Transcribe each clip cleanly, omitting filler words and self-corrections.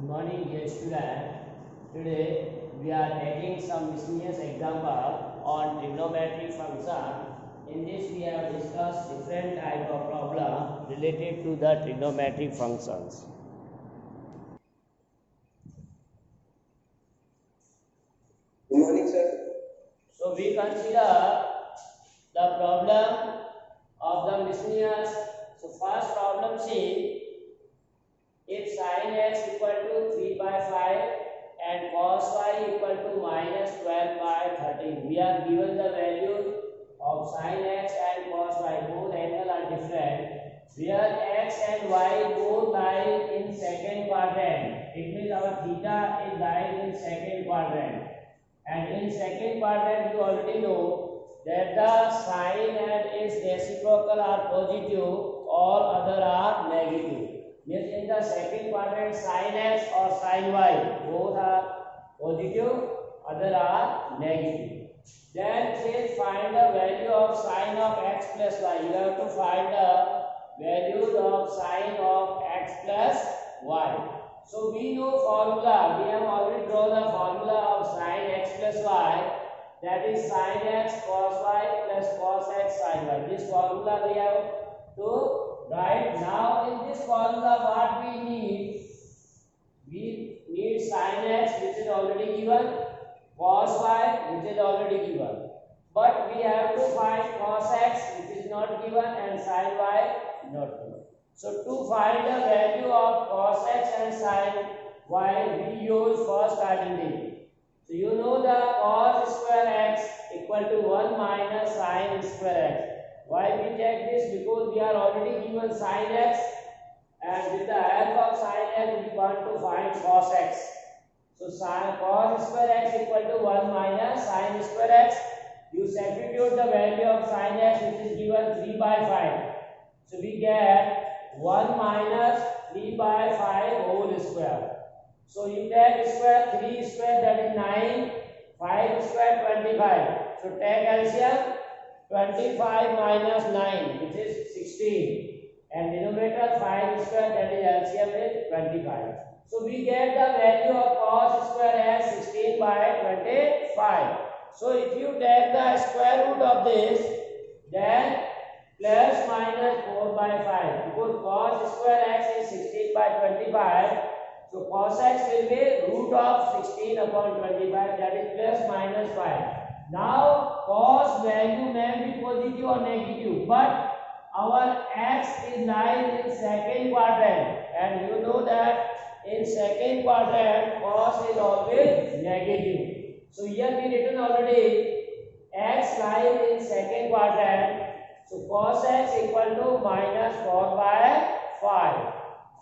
Good morning, dear student. Today we are taking some miscellaneous example on trigonometric function. In this we have discussed different type of problem related to the trigonometric functions. Good morning, sir. So we consider the problem of the miscellaneous. So first problem C. If sin x equal to 3 by 5 and cos y equal to minus 12 by 13, we are given the value of sin x and cos y. Both angles are different. Where x and y both lie in second quadrant. It means our theta is lying in second quadrant. And in second quadrant, you already know that the sign and its reciprocal are positive, all other are negative. Means in the second quadrant, sin x or sin y both are positive, other are negative. Then says find the value of sin of x plus y. You have to find the values of sin of x plus y. So we know formula. We have already drawn the formula of sin x plus y. That is sin x cos y plus cos x sin y. This formula we have to right. Now in this formula what we need sin x, which is already given, cos y, which is already given, but we have to find cos x, which is not given, and sin y not given. So to find the value of cos x and sin y, we use first identity. So you know the cos square x equal to 1 minus sin square x. Why we take this? Because we are already given sin x, and with the help of sin x we want to find cos x. So sin cos square x equal to 1 minus sin square x. You substitute the value of sin x, which is given 3 by 5. So we get 1 minus 3 by 5 whole square. So you take square, 3 square, that is 9, 5 square 25. So take LCM. 25 minus 9, which is 16, and denominator 5 square, that is LCM is 25. So we get the value of cos square as 16 by 25. So if you take the square root of this, then plus minus 4 by 5, because cos square x is 16 by 25. So cos x will be root of 16 upon 25, that is plus minus 5. Now cos value may be positive or negative, but our x is lying in second quadrant, and you know that in second quadrant cos is always negative. So here we written already x lying in second quadrant. So cos x equal to minus 4 by 5.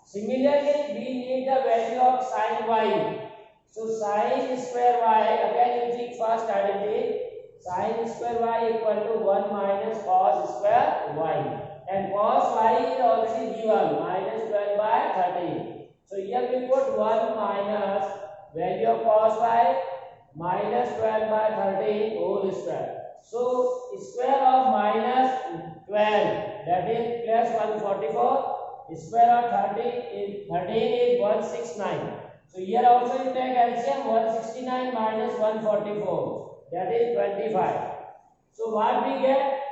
Similarly, we need the value of sin y. So sin square y, again using first identity, sin square y equal to 1 minus cos square y, and cos y is already given, minus 12 by 13. So here we put 1 minus value of cos y minus 12 by 13 whole square. So square of minus 12, that is plus 144. Square of 13 is 169. So here also you take LCM, 169 minus 144, that is 25. So what we get?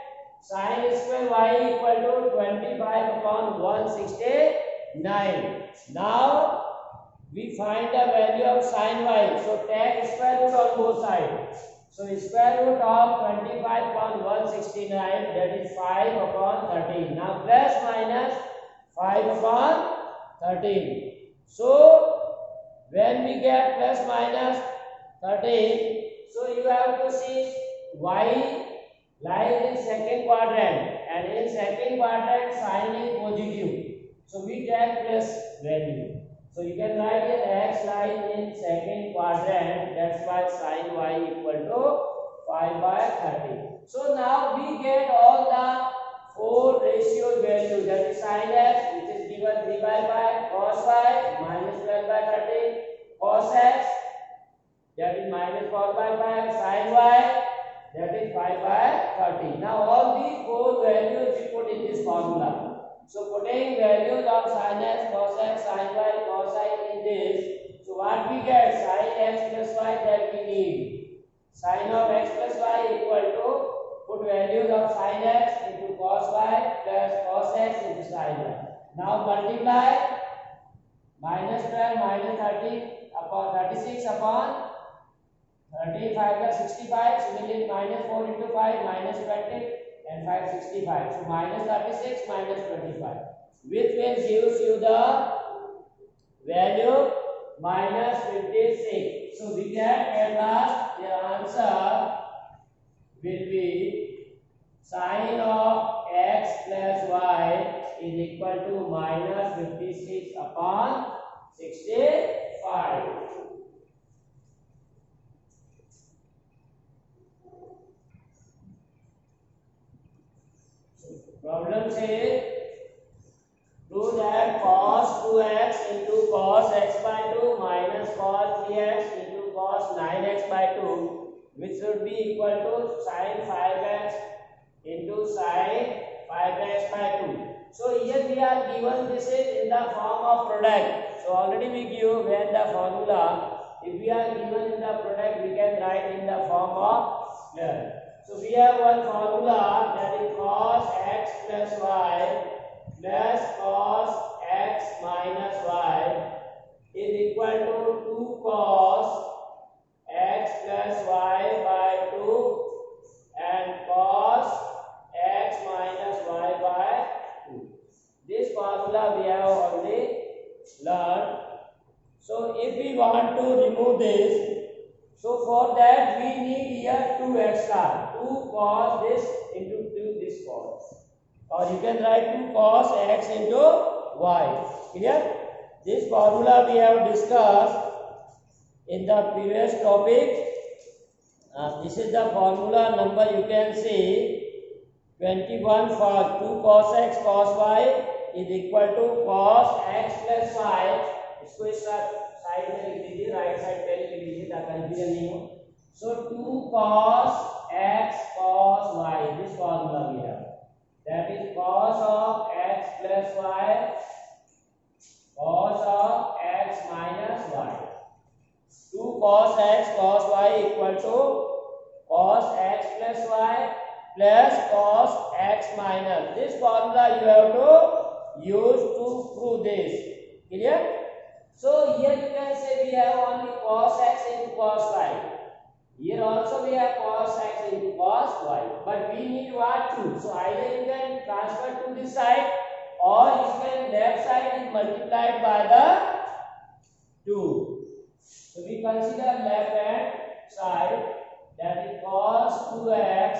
Sin square y equal to 25 upon 169. Now we find the value of sin y. So take square root on both sides. So square root of 25 upon 169, that is 5 upon 13. Now plus minus 5 upon 13. So when we get plus minus 13, so you have to see y lies in second quadrant, and in second quadrant sign is positive. So we take plus value. So you can write here x lies in second quadrant, that's why sin y equal to 5 by 30. So now we get all the 4 ratio values, that is sin x, which is given 3 by 5, cos y minus 12 by 13, cos x, that is minus 4 by 5, sin y, that is 5 by 30. Now all these 4 values we put in this formula. So putting values of sin x, cos x, sin y, cos I in this, So what we get? Sin x plus y, that we need. Sin of x plus y equal to, put values of sin x into cos y plus cos x into sin y. Now multiply minus 12 minus 30 upon 36 upon 13, 5 plus 65. Similarly minus 4 into 5 minus 20 and 5 65. So minus 36 minus 25. Which will gives you the value minus 56. So we get at last the answer will be sin of x plus y is equal to minus 56 upon 65. Problem says prove that cos 2x into cos x by 2 minus cos 3x into cos 9x by 2, which should be equal to sin 5x into sin 5x by 2. So here we are given this is in the form of product. So already we give when the formula, if we are given in the product, we can write in the form of square. So we have one formula, that is cos x plus y plus cos x minus y is equal to 2 cos x plus y by 2 and cos x minus y by 2. This formula we have already learned. So if we want to remove this, so for that we need here 2 extra, 2 cos this into 2 this cos, or you can write 2 cos x into y. Clear? This formula we have discussed in the previous topic. This is the formula number, you can see 21 for 2 cos x cos y is equal to cos x plus y. इसको इस side में लिख दीजिए, right side पहले लिख दीजिए ताकि confusion नहीं हो. So 2 cos x cos y, this formula we have, that is cos of x plus y cos of x minus y. 2 cos x cos y equal to cos x plus y plus cos x minus. This formula you have to use to prove this. Clear? So here you can say we have only cos x into cos y. Here also we have cos x into cos y. But we need what? 2. So either you can transfer to this side, or you can left side is multiplied by the 2. So we consider left hand side, that is cos 2x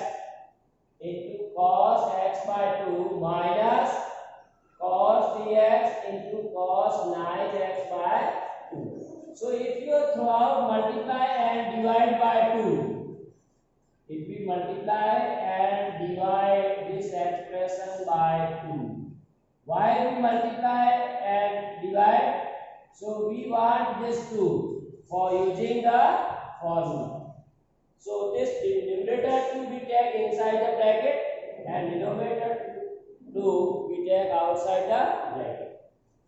into cos x by 2 minus cos 3x into cos 9x by 2. So if you throw out multiply and divide by 2, if we multiply and divide this expression by 2, why we multiply and divide? So we want this 2 for using the formula. So this numerator 2 we take inside the bracket and denominator 2 we take outside the bracket.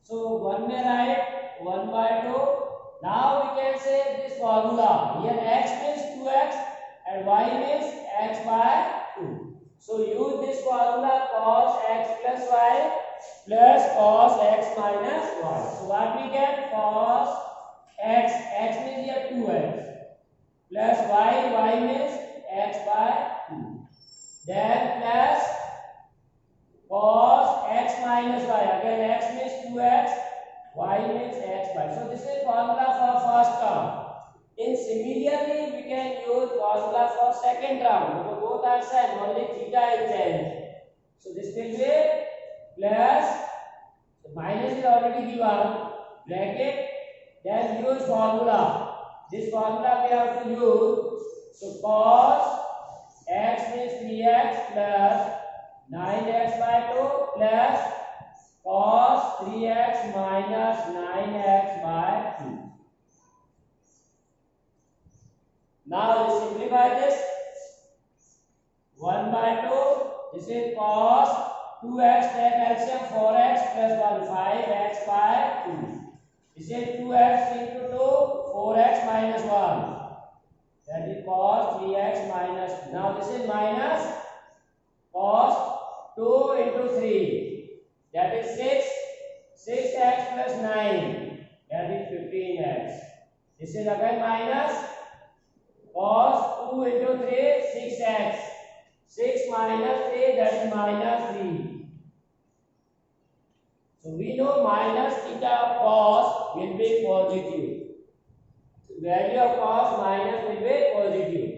So 1 may write 1 by 2. Now we can say this formula. Here x means 2x and y means x by 2. So use this formula cos x plus y plus cos x minus y. So what we get? Cos x, x means here 2x plus y means x by 2. Then plus cos x minus y, again x means 2x, y means x by. So this is formula for first term. In similarly we can use formula for second term, because both are same, only theta is changed. So this will be plus, so minus is already given, bracket, then use formula. This formula we have to use. So cos x means 3x plus 9x by 2 plus cos 3x minus 9x by 2. Now let's simplify this. 1 by 2, this is cos 2x, take LCM 4x plus 1, 5x by 2. This is 2x into 2, 4x minus 1. That is cos 3x minus. Now this is minus cos 2 into 3. That is 6. 6x plus 9. That is 15x. This is again minus cos 2 into 3, 6x. 6 minus 3, that is minus 3. So we know minus theta of cos will be positive. Value of cos minus will be positive.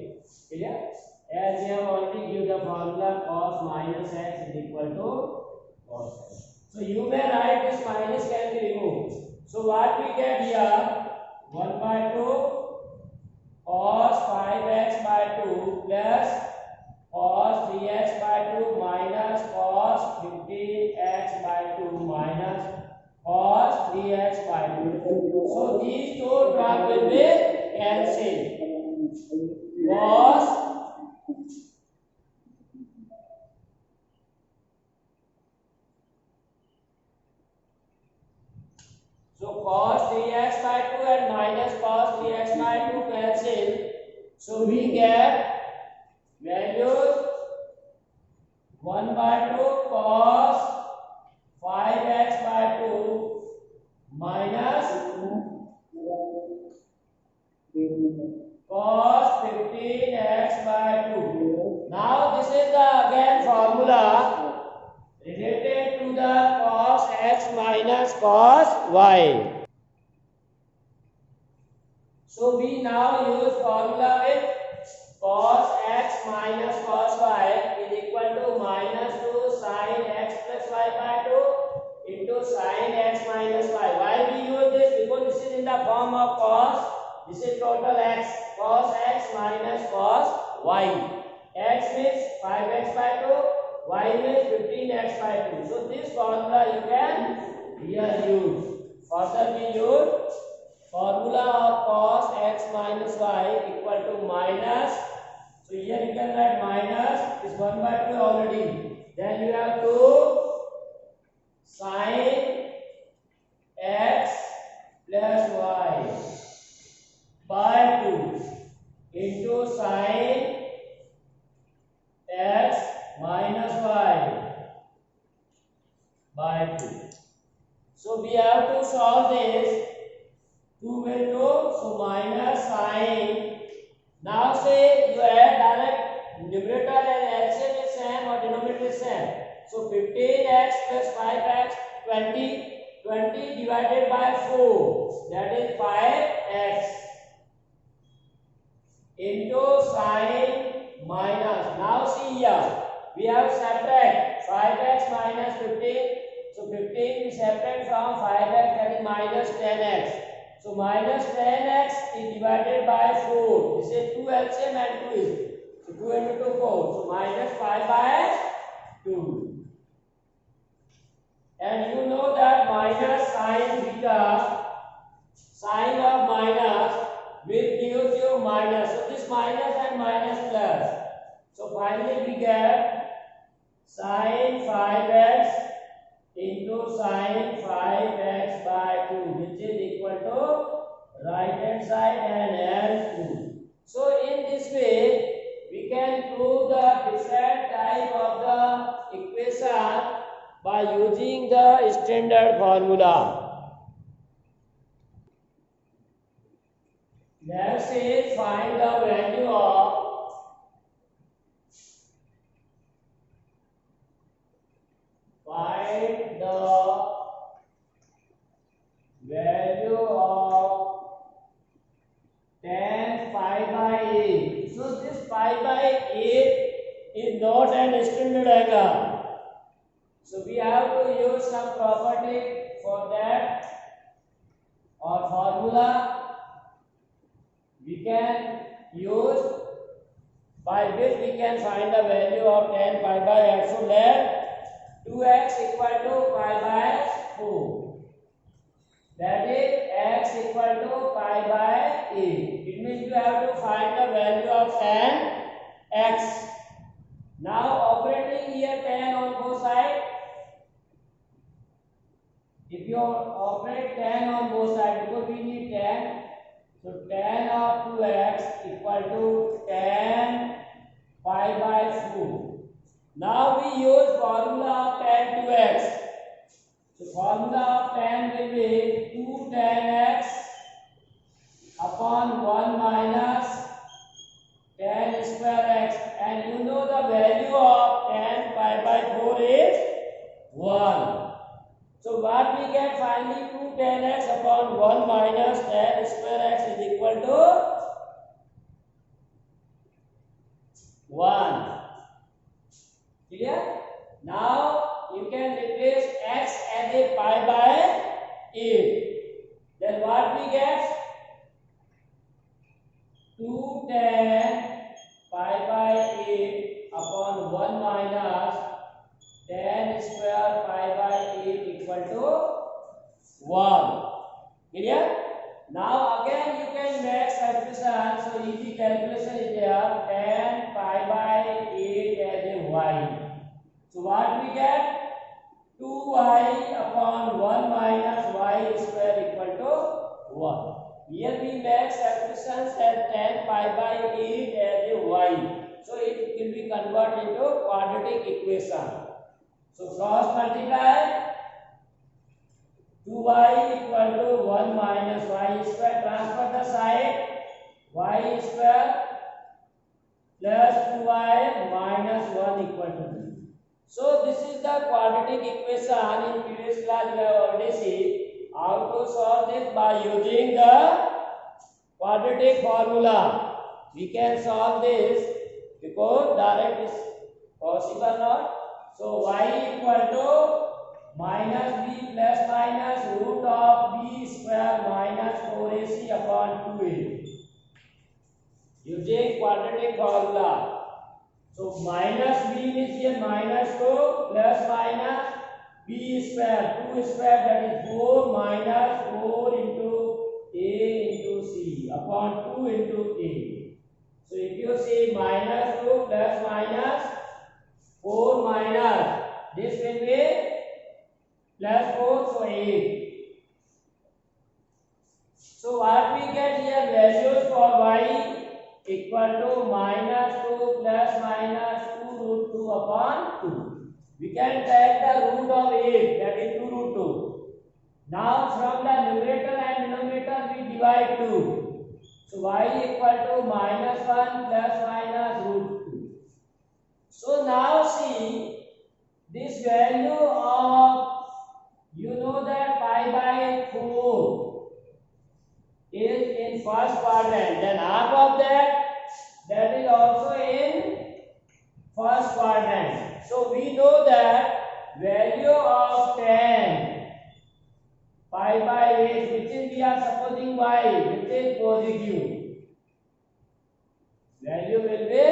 Clear? As we have already given the formula, cos minus x is equal to cos x. So you may write this minus can be removed. So what we get here? 1 by 2 cos 5x by 2 plus cos 3x by 2 minus cos 15x by 2 minus cos 3x by 2. So these two terms will be cancelled. Cos 3x by 2 and minus cos 3x by 2 cancel. So we get values 1 by 2 cos 5x by 2 minus cos 15x by 2. Now this is the again formula related to the cos x minus cos y. So we now use formula with cos x minus cos y is equal to minus 2 sin x plus y by 2 into sin x minus y. Why we use this? Because this is in the form of cos. This is total x. Cos x minus cos y. X means 5x by 2. Y means 15x by 2. So this formula you can here use. Further we use formula of cos x minus y equal to minus. So here you can write minus is 1 by 2 already. Then you have to sin x plus y by 2 into sin x minus y by 2. So we have to solve this. 2 will 2, so minus sin. Now say you add direct numerator and LCM is same or denominator is same. So 15x plus 5x 20. 20 divided by 4, that is 5x into sin minus. Now see here, we have subtract 5x minus 15. So 15 we separate from 5x, that is minus 10x. So minus 10x is divided by 4. This is 2 LCM and 2 is. So 2 into 2 4. So minus 5 by 2. And you know that minus sin theta, sign of minus will give you minus. So this minus and minus plus. So finally we get sin 5x into sin 5x by 2, which is equal to right hand side and L2. So in this way we can prove the different type of the equation by using the standard formula. Let's say find the value of tan pi by 8. So this pi by 8 is not an standard angle. So we have to use some property for that or formula we can use by which we can find the value of tan pi by 8. So let 2x equal to pi by 4. That is x equal to pi by 8. It means you have to find the value of tan x. Now operating here tan on both sides. If you you operate tan on both sides because we need tan. So tan of 2x equal to tan pi by 4. Now we use formula of tan 2x. So formula of tan will be 2 tan x upon 1 minus tan square x, and you know the value of tan pi by 4 is 1. So what we get finally, 2 tan x upon 1 minus tan square x is equal to 1. Clear? Now you can replace x as a pi by 8. Then what we get? 2 tan pi by 8 upon 1 minus tan square pi by 8 equal to 1. Clear? Now again you can make substitution. So easy calculation is there. Tan pi by 8 as a y. So what we get? 2y upon 1 minus y square equal to 1. Here we make substitutions as tan pi by 8 as a y. So it will be converted into quadratic equation. So cross multiply 2y equal to 1 minus y square. Transfer the side, y square plus 2y minus 1 equal to 2. So this is the quadratic equation. In previous class we have already seen how to solve this by using the quadratic formula. We can solve this because direct is possible not. So y equal to minus b plus minus root of b square minus 4ac upon 2a using quadratic formula. So minus b means here minus 2 plus minus b square 2 square, that is 4 minus 4 into a into c upon 2 into a. So if you see minus 2 plus minus 4 minus, this will be plus 4, so 8. So what we get here, values for y equal to minus 2 plus minus 2 root 2 upon 2. We can take the root of 8, that is 2 root 2. Now from the numerator and denominator we divide 2. So y equal to minus 1 plus minus root 2. So now see this value of, you know that pi by 4 is in first quadrant, then half of that is also in first quadrant. So we know that value of tan pi by 8, which is we are supposing y, which is positive, value will be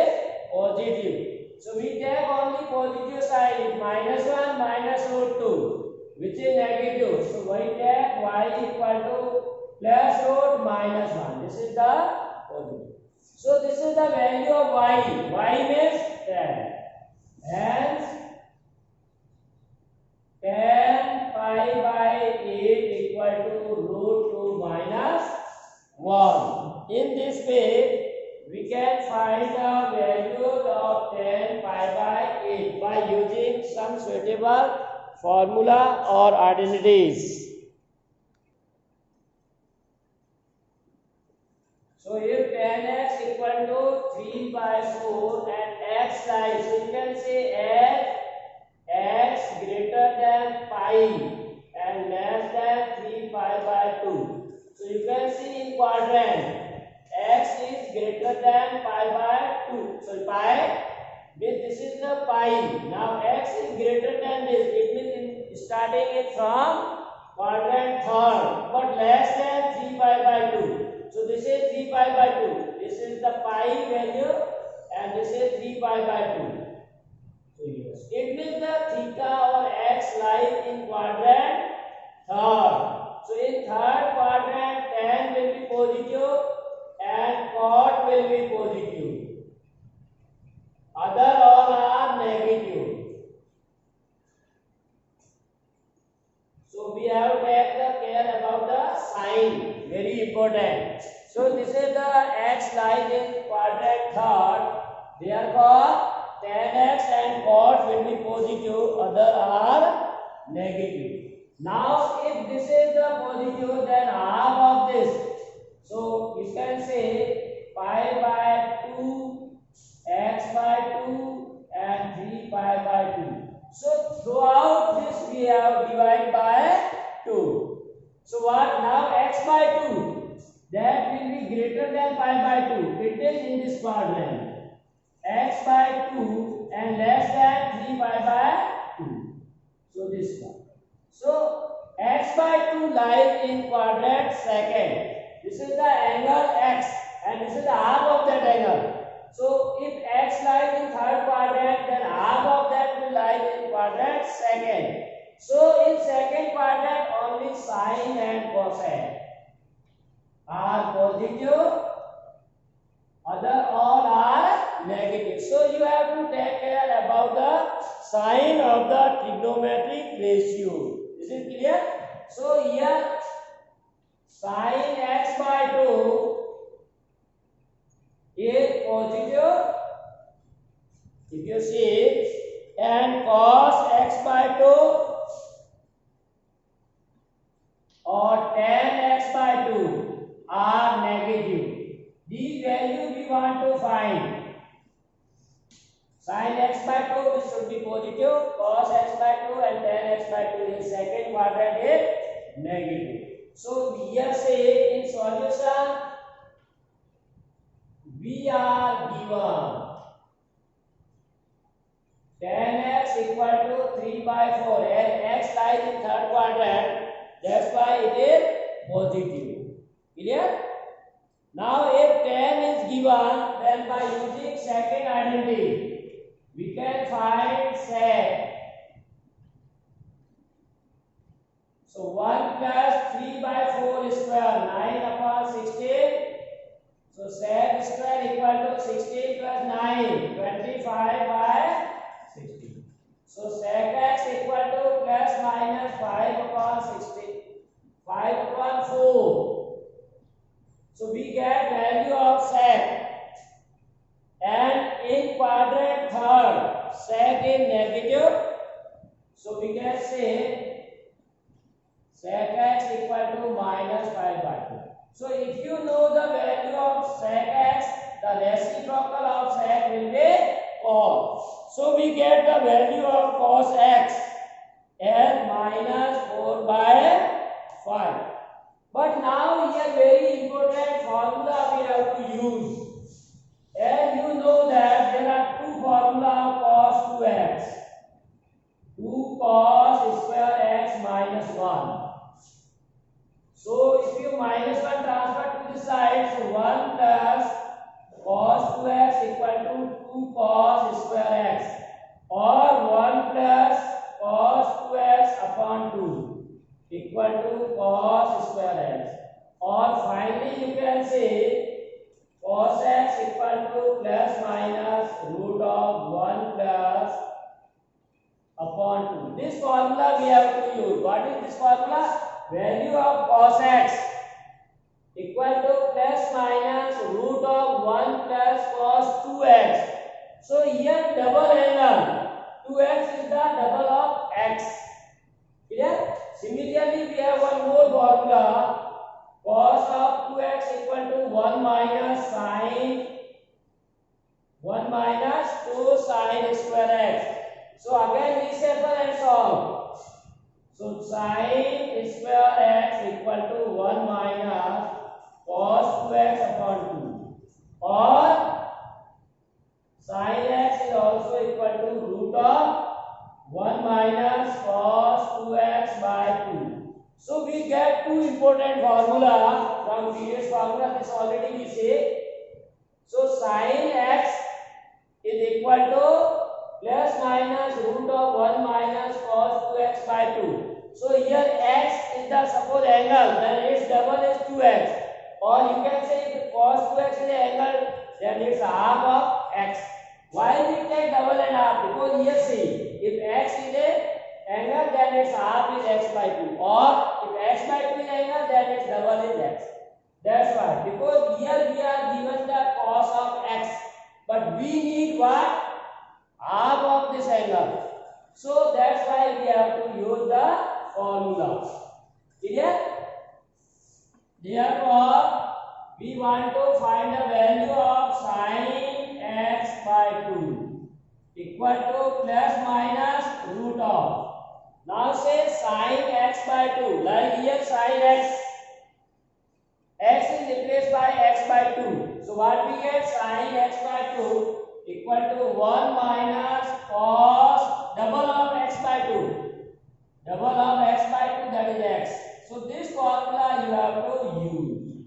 positive. So we take only positive side, minus 1 minus root 2, which is negative. So we take y equal to plus root minus 1. This is the positive. So this is the value of y. Y means tan. Hence tan pi by 8 equal to root 2 minus 1. In this way, we can find the value of tan pi by 8 by using some suitable formula or identities. So if tan x equal to 3 by 4 and x lies, so you can say as x greater than pi and less than 3 pi by 2. So you can see in quadrant x is greater than pi by 2. So pi, this is the pi. Now x is greater than this. It means starting it from quadrant third, but less than 3 pi by 2. So this is 3 pi by 2. This is the pi value and this is 3 pi by 2. So yes, it means the theta or x lies in quadrant third. So in third quadrant, tan will be positive and cot will be positive. Other all are negative. So we have tan x lies in quadrant third, therefore tan x and cot will be positive, other are negative. Now if this is the positive, then half of this. So you can say pi by 2, x by 2 and 3 pi by 2. So throughout this we have divided by 2. So what now x by 2, that will be greater than pi by 2. It is in this quadrant. X by 2 and less than 3 pi by 2. So this one. So x by 2 lies in quadrant second. This is the angle x and this is the half of that angle. So if x lies in third quadrant, then half of that will lie in quadrant second. So in second quadrant only sine and cosine are positive, other all are negative. So you have to take care about the sign of the trigonometric ratio. Is it clear? So here sine x by 2 is positive, if you see, and cos x by 2 or tan x by 2 are negative. These values we want to find. Sin x by 2 this should be positive, cos x by 2 and tan x by 2 in second quadrant is negative. So here say in solution we are given tan x equal to 3 by 4 and x lies in third quadrant, that's why it is positive. Clear? Now if tan is given, then by using second identity we can find sec. So 1 plus 3 by 4 square, 9 upon 16. So sec square equal to 16 plus 9, 25 by 16. So sec x equal to plus minus 5 upon 16, 5 upon 4. So we get value of sec, and in quadrant third sec is negative. So we can say sec x equal to minus 5 by 2. So if you know the value of sec x, the reciprocal of sec will be cos. So we get the value of cos x as minus 4 by 5. But now here very important formula we have to use. As you know that there are two formula of cos 2x. 2 cos square x minus 1. So if you minus 1 transfer to this side, so 1 plus cos 2x equal to 2 cos square x, or 1 plus cos 2x upon 2 equal to cos square x, or finally you can say cos x equal to plus minus root of 1 plus upon 2. This formula we have to use. What is this formula? Value of cos x equal to plus minus root of 1 plus cos 2x. So here double angle 2x is the double of x. Clear? Similarly we have one more formula, cos of 2x equal to 1 minus sine 1 minus 2 sine square x. So again reshuffle and solve. So sine square x equal to 1 minus cos 2x upon 2, or sine x is also equal to root of 1 minus cos 2x by 2. So we get two important formula from previous formula. This already we say. So sine x is equal to plus minus root of 1 minus cos 2x by 2. So here x is the suppose angle, then its double is 2x. Or you can say if cos 2x is the angle, then it's half of x. Why we take double and half? Because here see, if x is a angle, then its half is x by 2. Or if x by 2 is angle, then its double is x. That's why, because here we are given the cos of x, but we need what? Half of this angle. So that's why we have to use the formula. Clear? Therefore, we want to find the value of sin x by 2 equal to plus minus root of. Now say sin x by 2, like here sin x is replaced by x by 2. So what we get? Sin x by 2 equal to 1 minus cos double of x by 2. Double of x by 2, that is x. So this formula you have to use.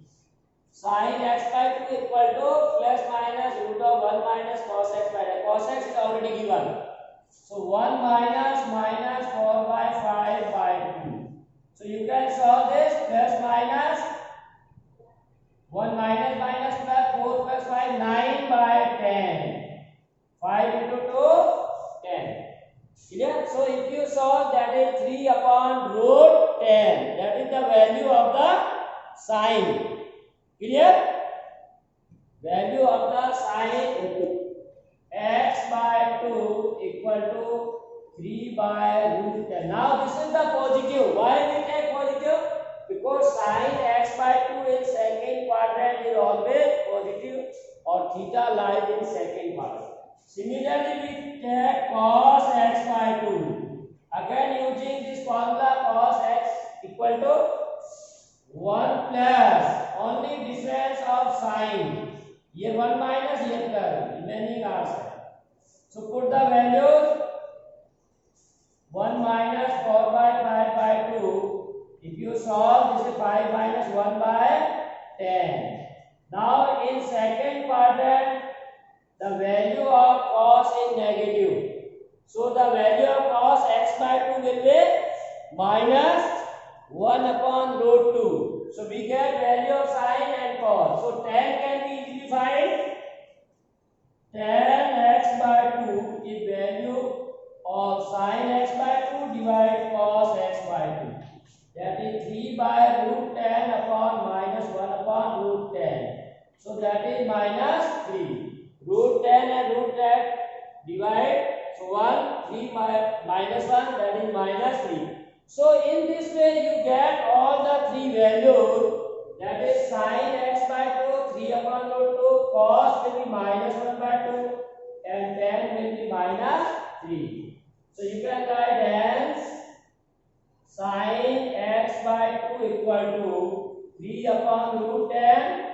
Sin x by 2 equal to plus minus root of 1 minus cos x by 2. Cos x is already given. So 1 minus minus 4 by 5 by 2. So you can solve this. Plus minus 1 minus minus plus 4 plus 5, 9 by 10. 5 into 2, 10. Clear? So if you solve, that is 3 upon root 10. That is the value of the sine. Clear? Value of the sine x by 2 equal to 3 by root 10. Now this is the positive. Why we take positive? Because sine x by 2 in second quadrant is always positive, or theta lies in second quadrant. Similarly, we take cos x by 2. Again using this formula, cos x equal to 1 plus only difference of sine. Here 1 minus, here plus, remaining outside. So put the values. 1 minus 4 by 5 by 2. If you solve, this is 5 minus 1 by 10. Now in second quadrant, the value of cos is negative. So the value of cos x by 2 will be minus 1 upon root 2. So we get value of sine and cos. So 10 can be easily find. 10 x by 2 is value of sine x by 2 divided cos x by 2. That is 3 by root 10 upon minus 1 upon root 10. So that is minus 3. Root 10 and root 10 divide. So 1, 3 by minus 1, that is minus 3. So in this way you get all the three values. That is sin x by 2, 3 upon root 2, cos will be minus 1 by 2, and 10 will be minus 3. So you can write hence sin x by 2 equal to 3 upon root 10,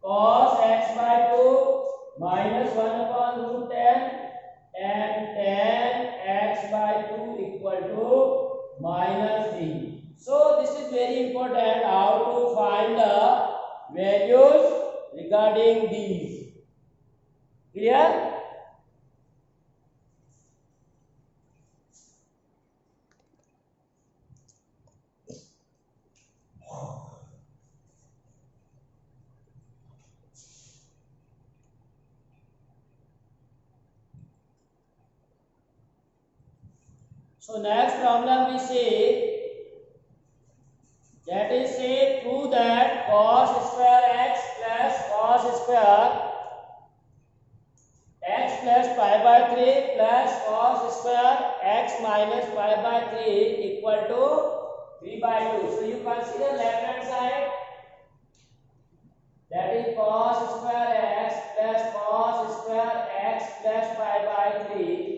cos x by 2 minus 1 upon root 10, and 10 x by 2 equal to minus 3. So this is very important, how to find the values regarding these. Clear? So next problem we say, that is say prove that cos square x plus cos square x plus pi by 3 plus cos square x minus pi by 3 equal to 3 by 2. So you consider left hand side, that is cos square x plus cos square x plus pi by 3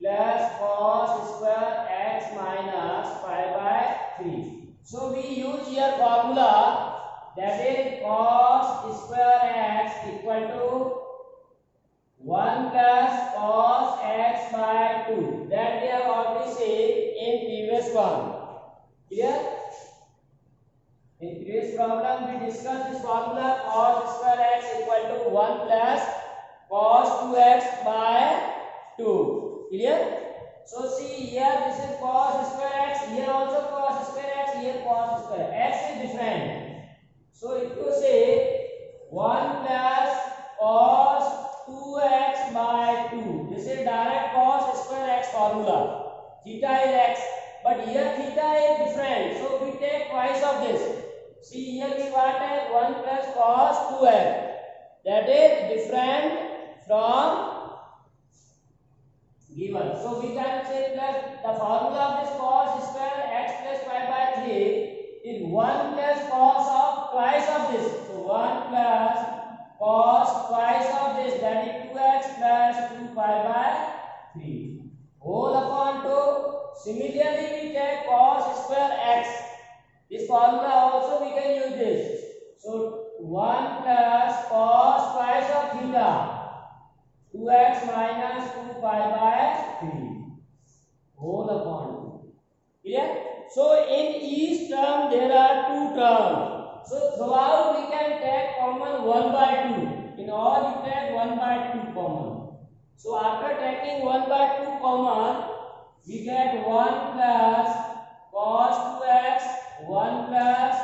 plus cos square x minus pi by 3. So we use here formula, that is cos square x equal to 1 plus cos x by 2. That we have already seen in previous one. Clear? In previous problem we discussed this formula, cos square x equal to 1 plus cos 2x by 2. Clear? So see here, this is cos square x, here also cos square x, here cos square x is different. So if you say 1 plus cos 2x by 2, this is direct cos square x formula. Theta is x, but here theta is different, so we take twice of this. see here we got a 1 plus cos 2x, that is different from given. So we can say that the formula of this cos square x plus pi by 3 is 1 plus cos of twice of this. So 1 plus cos twice of this, that is 2x plus 2 pi by 3 whole upon 2. Similarly we take cos square x. This formula also we can use this. So 1 plus cos twice of theta, 2x minus 2 pi by 3 whole upon 2. Clear? So in each term there are two terms. So throughout we can take common 1 by 2. In all you take 1 by 2 common. So after taking 1 by 2 common, we get 1 plus cos 2x, 1 plus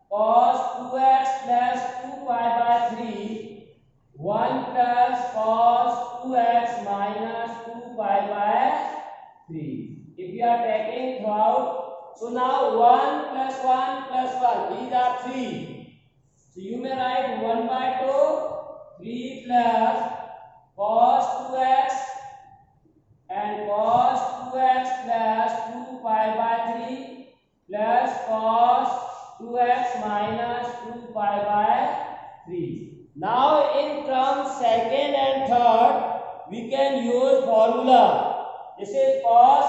cos 2x plus 2 pi by 3, 1 plus cos 2x minus 2 pi by 3. If we are taking throughout, so now 1 plus 1 plus 1, these are 3. So you may write 1 by 2, 3 plus cos 2x and cos 2x plus 2 pi by 3 plus cos 2x minus 2 pi by 3. Now in terms second and third we can use formula. This is cos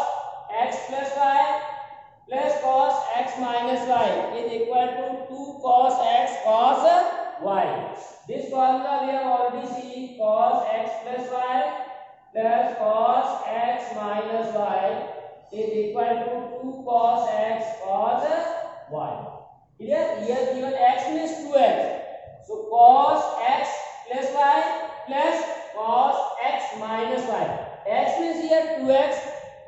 x plus y plus cos x minus y is equal to 2 cos x cos y. This formula we have already seen, cos x plus y plus cos x minus y is equal to 2 cos x cos y. Here given x means 2x. So cos x plus y plus cos x minus y. X means here 2x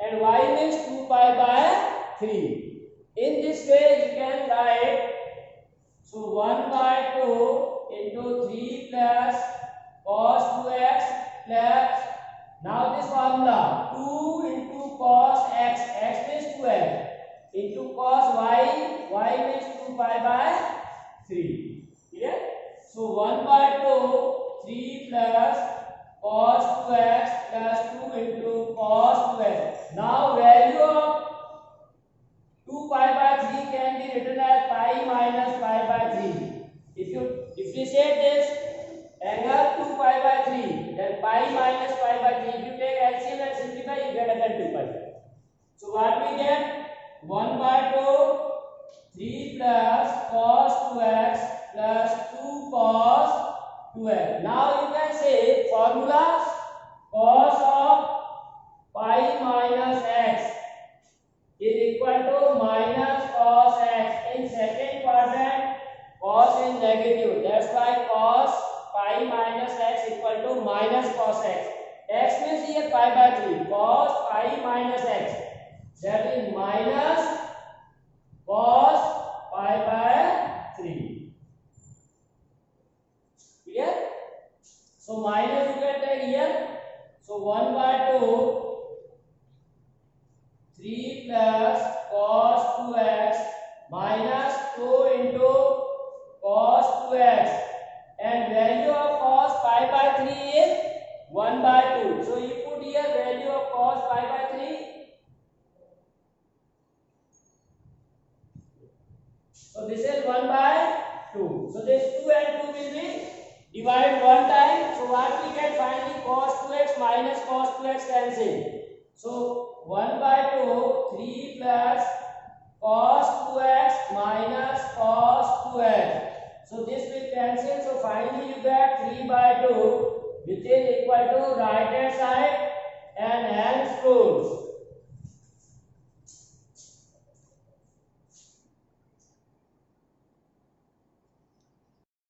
and y means 2 pi by 3. In this way you can write, so 1 by 2 into 3 plus cos 2x plus, now this formula 2 into cos x, x means 2x, into cos y, y means 2 pi by 3. Clear? So 1 by 2, 3 plus cos 2x plus 2 into cos 2x. Now value of 2 pi by 3 can be written as pi minus pi by 3. If you differentiate this angle 2 pi by 3, then pi minus pi by 3. If you take LCM and simplify, you get again 2 pi. So what we get? 1 by 2, 3 plus cos 2x plus 2 cos 2x. Now you can say formula cos of pi minus x is equal to minus cos x. In second quadrant, cos is negative. That's why cos pi minus x equal to minus cos x. X means here pi by 3. Cos pi minus x. That is minus cos pi by 3. Clear? So minus you can take here. So 1 by 2, 3 plus cos 2x minus 2 into cos 2x, and value of cos pi by 3 is 1 by 2. So you put here value of cos pi by 3. So this is 1 by 2. So this 2 and 2 will be divided one time. So what we get finally, cos 2x minus cos 2x cancel. So 1 by 2, 3 plus cos 2x minus cos 2x. So this will cancel. So finally you get 3 by 2, which is equal to right hand side, and hence proves